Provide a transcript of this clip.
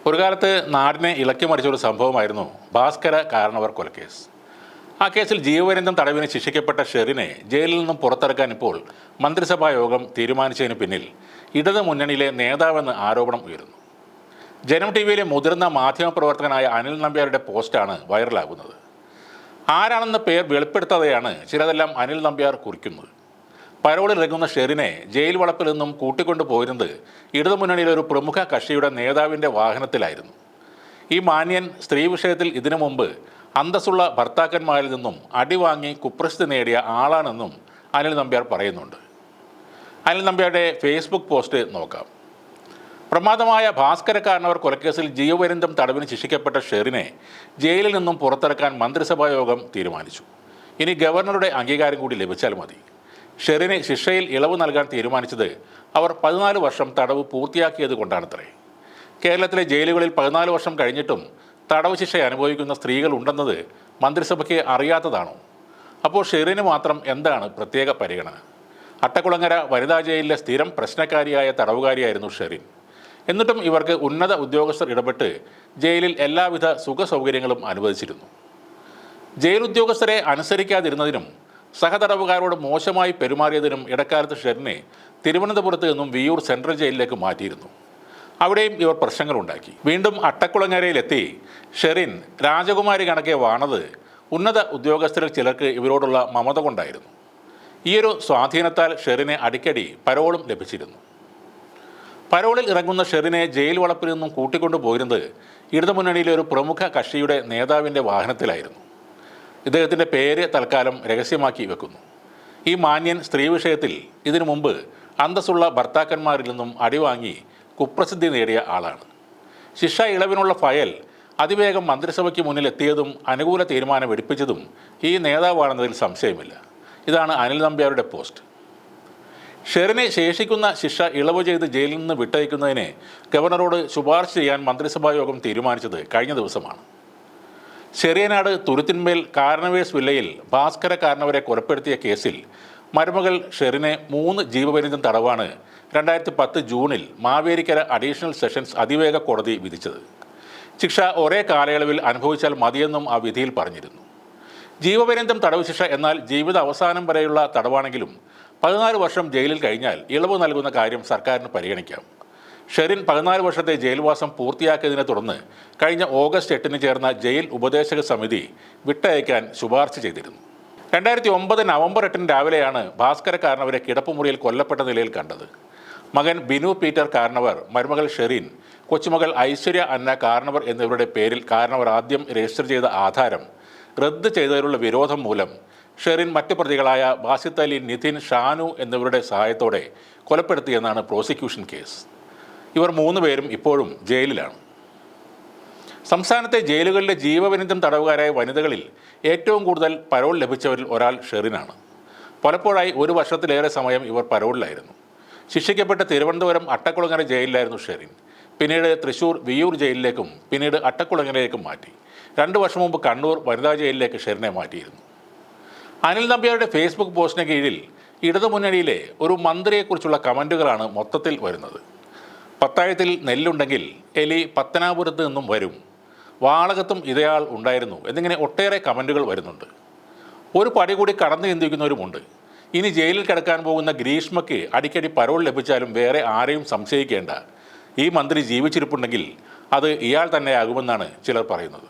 ഒരു കാലത്ത് നാടിനെ ഇളക്കി മറിച്ചൊരു സംഭവമായിരുന്നു ഭാസ്കര കാരണവർ കൊലക്കേസ്. ആ കേസിൽ ജീവപര്യന്തം തടവിന് ശിക്ഷിക്കപ്പെട്ട ഷെറിനെ ജയിലിൽ നിന്നും പുറത്തിറക്കാൻ ഇപ്പോൾ മന്ത്രിസഭാ യോഗം തീരുമാനിച്ചതിന് പിന്നിൽ ഇടത് മുന്നണിയിലെ നേതാവെന്ന് ആരോപണം ഉയരുന്നു. ജനം ടി വിയിലെ മുതിർന്ന മാധ്യമപ്രവർത്തകനായ അനിൽ നമ്പ്യാരുടെ പോസ്റ്റാണ് വൈറലാകുന്നത്. ആരാണെന്ന പേർ വെളിപ്പെടുത്താതെയാണ് ചിലതെല്ലാം അനിൽ നമ്പ്യാർ കുറിക്കുന്നത്. പരോളിൽ ഇറങ്ങുന്ന ഷെറിനെ ജയിൽ വളപ്പിൽ നിന്നും കൂട്ടിക്കൊണ്ടു പോയിരുന്നത് ഇടതുമുന്നണിയിലെ ഒരു പ്രമുഖ കക്ഷിയുടെ നേതാവിൻ്റെ വാഹനത്തിലായിരുന്നു. ഈ മാന്യൻ സ്ത്രീ വിഷയത്തിൽ ഇതിനു മുമ്പ് അന്തസ്സുള്ള ഭർത്താക്കന്മാരിൽ നിന്നും അടിവാങ്ങി കുപ്രസിദ്ധി നേടിയ ആളാണെന്നും അനിൽ നമ്പ്യാർ പറയുന്നുണ്ട്. അനിൽ നമ്പ്യാരുടെ ഫേസ്ബുക്ക് പോസ്റ്റ് നോക്കാം. പ്രമാദമായ ഭാസ്കരക്കാരനവർ കൊലക്കേസിൽ ജീവപര്യന്തം തടവിന് ശിക്ഷിക്കപ്പെട്ട ഷെറിനെ ജയിലിൽ നിന്നും പുറത്തിറക്കാൻ മന്ത്രിസഭാ യോഗം തീരുമാനിച്ചു. ഇനി ഗവർണറുടെ അംഗീകാരം കൂടി ലഭിച്ചാൽ മതി. ഷെറിന് ശിക്ഷയിൽ ഇളവ് നൽകാൻ തീരുമാനിച്ചത് അവർ 14 വർഷം തടവ് പൂർത്തിയാക്കിയത് കൊണ്ടാണത്രേ. കേരളത്തിലെ ജയിലുകളിൽ 14 വർഷം കഴിഞ്ഞിട്ടും തടവ് ശിക്ഷ അനുഭവിക്കുന്ന സ്ത്രീകൾ ഉണ്ടെന്നത് മന്ത്രിസഭയ്ക്ക് അറിയാത്തതാണോ? അപ്പോൾ ഷെറിന് മാത്രം എന്താണ് പ്രത്യേക പരിഗണന? അട്ടക്കുളങ്ങര വനിതാ ജയിലിലെ സ്ഥിരം പ്രശ്നക്കാരിയായ തടവുകാരിയായിരുന്നു ഷെറിൻ. എന്നിട്ടും ഇവർക്ക് ഉന്നത ഉദ്യോഗസ്ഥർ ഇടപെട്ട് ജയിലിൽ എല്ലാവിധ സുഖ സൗകര്യങ്ങളും അനുവദിച്ചിരുന്നു. ജയിൽ ഉദ്യോഗസ്ഥരെ അനുസരിക്കാതിരുന്നതിനും സഹതടവുകാരോട് മോശമായി പെരുമാറിയതിനും ഇടക്കാലത്ത് ഷെറിനെ തിരുവനന്തപുരത്ത് നിന്നും വിയൂർ സെൻട്രൽ ജയിലിലേക്ക് മാറ്റിയിരുന്നു. അവിടെയും ഇവർ പ്രശ്നങ്ങളുണ്ടാക്കി. വീണ്ടും അട്ടക്കുളങ്ങരയിലെത്തി ഷെറിൻ രാജകുമാരി കണക്കെ വാണത് ഉന്നത ഉദ്യോഗസ്ഥരിൽ ചിലർക്ക് ഇവരോടുള്ള മമത കൊണ്ടായിരുന്നു. ഈയൊരു സ്വാധീനത്താൽ ഷെറിനെ അടിക്കടി പരോളും ലഭിച്ചിരുന്നു. പരോളിൽ ഇറങ്ങുന്ന ഷെറിനെ ജയിൽ വളപ്പിൽ നിന്നും കൂട്ടിക്കൊണ്ടു പോയിരുന്നത് ഇടതുമുന്നണിയിലെ ഒരു പ്രമുഖ കക്ഷിയുടെ നേതാവിൻ്റെ വാഹനത്തിലായിരുന്നു. ഇദ്ദേഹത്തിൻ്റെ പേര് തൽക്കാലം രഹസ്യമാക്കി വെക്കുന്നു. ഈ മാന്യൻ സ്ത്രീ വിഷയത്തിൽ ഇതിനു മുമ്പ് അന്തസ്സുള്ള ഭർത്താക്കന്മാരിൽ നിന്നും അടിവാങ്ങി കുപ്രസിദ്ധി നേടിയ ആളാണ്. ശിക്ഷ ഇളവിനുള്ള ഫയൽ അതിവേഗം മന്ത്രിസഭയ്ക്ക് മുന്നിൽ എത്തിയതും അനുകൂല തീരുമാനം എടുപ്പിച്ചതും ഈ നേതാവാണെന്നതിൽ സംശയമില്ല. ഇതാണ് അനിൽ നമ്പ്യാരുടെ പോസ്റ്റ്. ഷെറിനെ ശേഷിക്കുന്ന ശിക്ഷ ഇളവ് ചെയ്ത് ജയിലിൽ നിന്ന് വിട്ടയക്കുന്നതിന് ഗവർണറോട് ശുപാർശ ചെയ്യാൻ മന്ത്രിസഭാ യോഗം തീരുമാനിച്ചത് കഴിഞ്ഞ ദിവസമാണ്. ചെറിയനാട് തുരുത്തിന്മേൽ കാരണവേഴ്സ് വില്ലയിൽ ഭാസ്കര കാരണവരെ കൊലപ്പെടുത്തിയ കേസിൽ മരുമകൾ ഷെറിനെ 3 ജീവപര്യന്തം തടവാണ് 2010 ജൂണിൽ മാവേലിക്കര അഡീഷണൽ സെഷൻസ് അതിവേഗ കോടതി വിധിച്ചത്. ശിക്ഷ ഒരേ കാലയളവിൽ അനുഭവിച്ചാൽ മതിയെന്നും ആ വിധിയിൽ പറഞ്ഞിരുന്നു. ജീവപര്യന്തം തടവ് ശിക്ഷ എന്നാൽ ജീവിത അവസാനം വരെയുള്ള തടവാണെങ്കിലും 14 വർഷം ജയിലിൽ കഴിഞ്ഞാൽ ഇളവ് നൽകുന്ന കാര്യം സർക്കാരിന് പരിഗണിക്കാം. ഷെറിൻ 14 വർഷത്തെ ജയിൽവാസം പൂർത്തിയാക്കിയതിനെ തുടർന്ന് കഴിഞ്ഞ ഓഗസ്റ്റ് 8 ചേർന്ന ജയിൽ ഉപദേശക സമിതി വിട്ടയക്കാൻ ശുപാർശ ചെയ്തിരുന്നു. 2009 നവംബർ 8 രാവിലെയാണ് ഭാസ്കര കാരണവരെ കിടപ്പുമുറിയിൽ കൊല്ലപ്പെട്ട നിലയിൽ കണ്ടത്. മകൻ ബിനു പീറ്റർ കാരണവർ, മരുമകൾ ഷെറിൻ, കൊച്ചുമകൾ ഐശ്വര്യ അന്ന കാരണവർ എന്നിവരുടെ പേരിൽ കാരണവർ ആദ്യം രജിസ്റ്റർ ചെയ്ത ആധാരം റദ്ദ് ചെയ്തതിലുള്ള വിരോധം മൂലം ഷെറിൻ മറ്റ് പ്രതികളായ ബാസിത്ത് അലി, നിതിൻ, ഷാനു എന്നിവരുടെ സഹായത്തോടെ കൊലപ്പെടുത്തിയെന്നാണ് പ്രോസിക്യൂഷൻ കേസ്. ഇവർ 3 പേരും ഇപ്പോഴും ജയിലിലാണ്. സംസ്ഥാനത്തെ ജയിലുകളിലെ ജീവപര്യന്തം തടവുകാരായ വനിതകളിൽ ഏറ്റവും കൂടുതൽ പരോൾ ലഭിച്ചവരിൽ ഒരാൾ ഷെറിനാണ്. പലപ്പോഴായി 1 വർഷത്തിലേറെ സമയം ഇവർ പരോളിലായിരുന്നു. ശിക്ഷിക്കപ്പെട്ട തിരുവനന്തപുരം അട്ടക്കുളങ്ങര ജയിലിലായിരുന്നു ഷെറിൻ. പിന്നീട് തൃശ്ശൂർ വിയൂർ ജയിലിലേക്കും പിന്നീട് അട്ടക്കുളങ്ങരയിലേക്കും മാറ്റി. 2 വർഷം മുമ്പ് കണ്ണൂർ വനിതാ ജയിലിലേക്ക് ഷെറിനെ മാറ്റിയിരുന്നു. അനിൽ നമ്പ്യാരുടെ ഫേസ്ബുക്ക് പോസ്റ്റിന് കീഴിൽ ഇടതുമുന്നണിയിലെ ഒരു മന്ത്രിയെക്കുറിച്ചുള്ള കമൻറ്റുകളാണ് മൊത്തത്തിൽ വരുന്നത്. പത്തായത്തിൽ നെല്ലുണ്ടെങ്കിൽ എലി പത്തനാപുരത്ത് നിന്നും വരും, വാളകത്തും ഇതയാൾ ഉണ്ടായിരുന്നു എന്നിങ്ങനെ ഒട്ടേറെ കമൻറ്റുകൾ വരുന്നുണ്ട്. ഒരു പടി കൂടി കടന്നു ചിന്തിക്കുന്നവരുമുണ്ട്. ഇനി ജയിലിൽ കിടക്കാൻ പോകുന്ന ഗ്രീഷ്മയ്ക്ക് അടിക്കടി പരോൾ ലഭിച്ചാലും വേറെ ആരെയും സംശയിക്കേണ്ട, ഈ മന്ത്രി ജീവിച്ചിരിപ്പുണ്ടെങ്കിൽ അത് ഇയാൾ തന്നെയാകുമെന്നാണ് ചിലർ പറയുന്നത്.